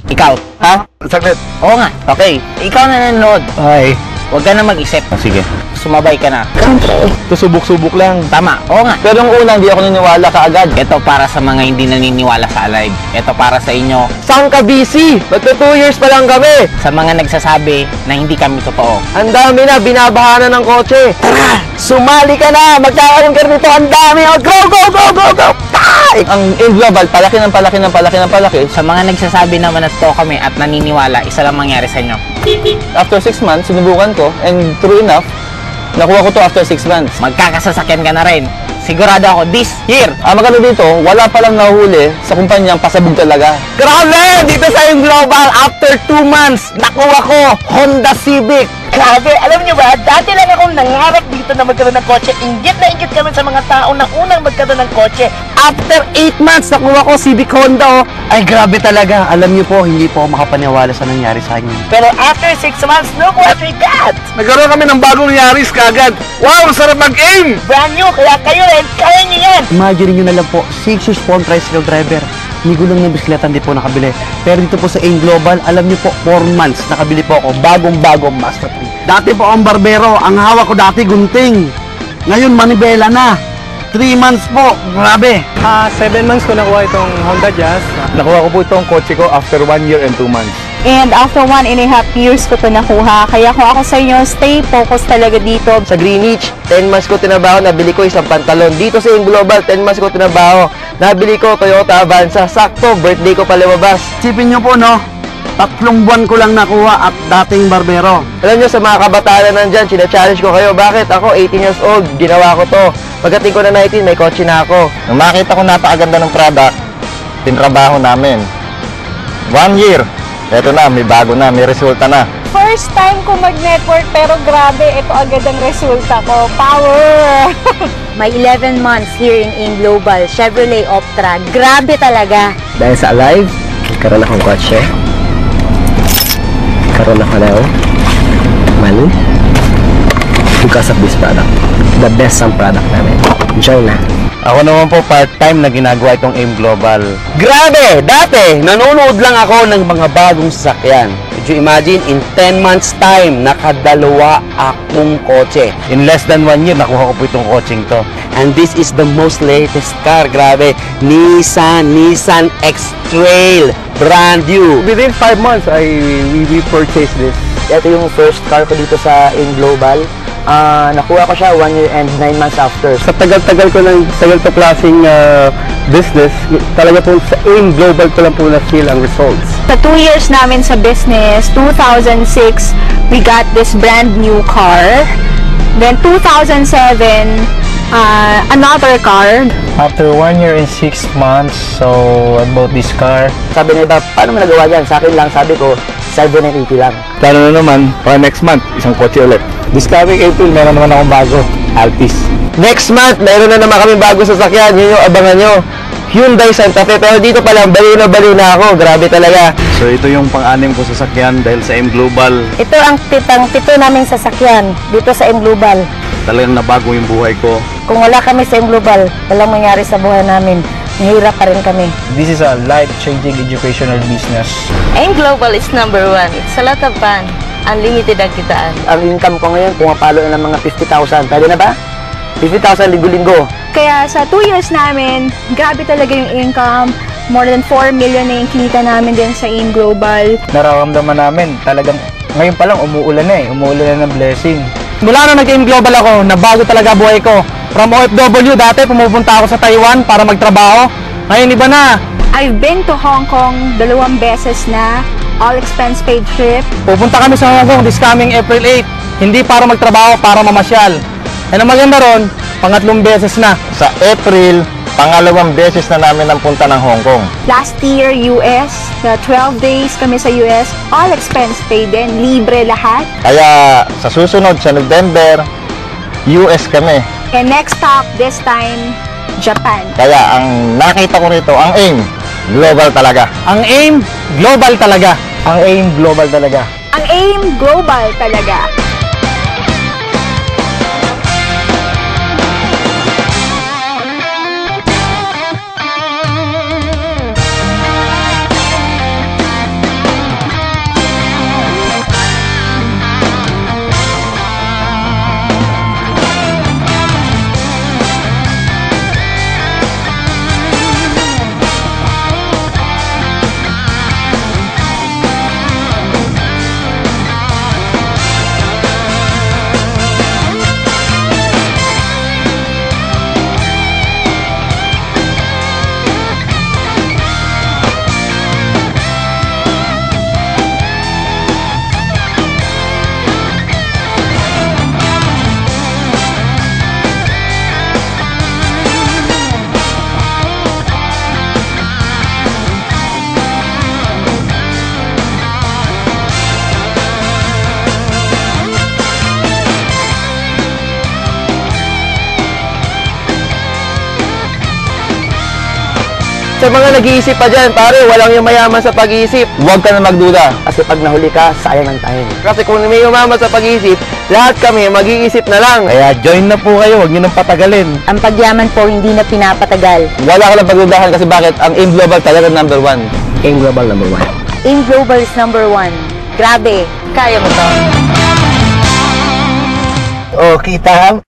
Ikaw, ha? Saglit. Oo nga. Okay. Ikaw na nanonood. Ay. Huwag ka na mag-isip. Sige. Sumabay ka na. Ito subok-subok lang. Tama. Oo nga. Pero nung una, hindi ako naniniwala kaagad. Ito para sa mga hindi naniniwala sa Alive. Ito para sa inyo. Saan ka busy? Magto 2 years pa lang kami. Sa mga nagsasabi na hindi kami totoo. Ang dami na, binabahanan ng kotse. Tara, sumali ka na. Magkakaroon ka nito. Ang dami. Oh, go, go, go, go, go. Ang in global, palaki ng palaki ng palaki ng palaki. Sa mga nagsasabi naman na totoo kami at naniniwala, isa lang mangyari sa inyo. After 6 months, sinubukan ko. And true enough, nakuha ko to after 6 months. Magkakasasakyan ka na rin. Sigurado ako, this year. Maganda dito, wala palang nahuli sa kumpanyang pasabog talaga. Grabe! Dito sa In Global, after 2 months, nakuha ko Honda Civic. Grabe, alam nyo ba, dati lang akong nangarap dito na magkaroon ng kotse. Inggit na inggit kami sa mga tao na unang magkaroon ng kotse. After 8 months, nakuha ko Civic Honda. Ay, grabe talaga. Alam niyo po, hindi po ako makapaniwala sa nangyari sa akin. Pero after 6 months, look what we got! Nagkaroon kami ng bagong Yaris kagad. Wow, sarap mag-aim! Brand new, kaya kayo rin, kaya nyo yan! Imagine nyo na lang po, 6 years po ang tricycle driver. Hindi gulong ng bisikleta, hindi po nakabili. Pero dito po sa AIM Global, alam nyo po, 4 months nakabili po ako, bagong-bagong Mazda 3. Dati po ang barbero, ang hawak ko dati gunting. Ngayon, manibela na. 3 months po, grabe. 7 months ko nakuha itong Honda Jazz. Nakuha ko po itong kotse ko after 1 year and 2 months. And after 1.5 years ko to nakuha. Kaya kung ako sa inyo, stay focused talaga dito. Sa Greenwich, 10 months ko tinabaho, nabili ko isang pantalon. Dito sa In Global, 10 months ko tinabaho, nabili ko Toyota Avanza. Sakto, birthday ko pa lumabas. Sipin nyo po, no? 3 buwan ko lang nakuha at dating barbero. Alam nyo, sa mga kabataan na nandyan, sina-challenge ko kayo. Bakit? Ako, 18 years old, ginawa ko to. Pagdating ko na 19, may kotse na ako. Nung makita ko napakaganda ng product, tinrabaho namin. 1 year, eto na, may bago na, may resulta na. First time ko mag-network, pero grabe, ito agad ang resulta ko. Power! May 11 months here in AIM Global, Chevrolet Optra. Grabe talaga. Dahil sa Alive, karoon akong kotse. Karoon ako na money. Because of this product. The best ang product namin. Enjoy na. Ako naman po part-time na ginagawa itong AIM Global. Grabe! Dati, nanonood lang ako ng mga bagong sasakyan. Could you imagine, in 10 months time, nakadalawa akong kotse. In less than 1 year, nakuha ko po itong kotseng to. And this is the most latest car. Grabe. Nissan X-Trail. Brand new. Within 5 months, we purchased this. Ito yung first car ko dito sa In Global. Nakuha ko siya 1 year and 9 months after. Sa tagal-tagal ko ng to klaseng business, talaga po sa AIM Global ko lang po na-feel ang results. Sa 2 years namin sa business, 2006, we got this brand new car. Then 2007, another car. After 1 year and 6 months, so I bought this car. Sabi na iba, paano mo nagawa yan? Sa akin lang, sabi ko, 780 lang. Plano na naman, para next month, isang kotse ulit. This coming April, meron naman akong bago, Altis. Next month, mayroon na naman kami bago sasakyan. Yun yung abangan nyo. Hyundai Santa Fe. Pero dito pa lang, baliw na ako. Grabe talaga. So ito yung pang-anim ko sasakyan dahil sa AIM Global. Ito ang pito naming sasakyan dito sa AIM Global. Talagang nabago yung buhay ko. Kung wala kami sa AIM Global, walang mangyari sa buhay namin. Mahirap pa rin kami. This is a life-changing educational business. AIM Global is number 1. It's a lot of fun. Unlimited ang kitaan. Ang income ko ngayon, pumapalo na ng mga 50,000. Pwede na ba? 50,000 linggo-linggo. Kaya sa 2 years namin, grabe talaga yung income. More than 4 million na yung kita namin din sa AIM Global. Nararamdaman namin, talagang ngayon pa lang umuulan na umuulan na ng blessing. Mula nung nag-AIM Global ako, nabago talaga buhay ko. From OFW, dati pumupunta ako sa Taiwan para magtrabaho. Ngayon iba na. I've been to Hong Kong 2 beses na. All expense paid trip. Pupunta kami sa Hong Kong this coming April 8. Hindi para magtrabaho, para mamasyal. And ang maganda ron, 3 beses na. Sa April, 2 beses na namin ang punta ng Hong Kong. Last year, US. 12 days kami sa US. All expense paid din. Libre lahat. Kaya sa susunod, sa November, US kami. And next stop, this time, Japan. Kaya ang nakita ko rito, ang AIM Global talaga. Ang AIM Global talaga. Ang AIM Global talaga. Ang AIM Global talaga. Sa mga nag-iisip pa dyan, pare, walang yung mayaman sa pag-iisip. Huwag ka na magduda. Kasi pag nahuli ka, sayang ang time. Kasi kung may umaman sa pag-iisip, lahat kami mag-iisip na lang. Kaya join na po kayo, huwag nyo nang patagalin. Ang pagyaman po hindi na pinapatagal. Wala ka lang pagdudahan kasi bakit? Ang AIM Global talaga number 1. AIM Global number 1. AIM Global is number 1. Grabe. Kaya mo to. O, kita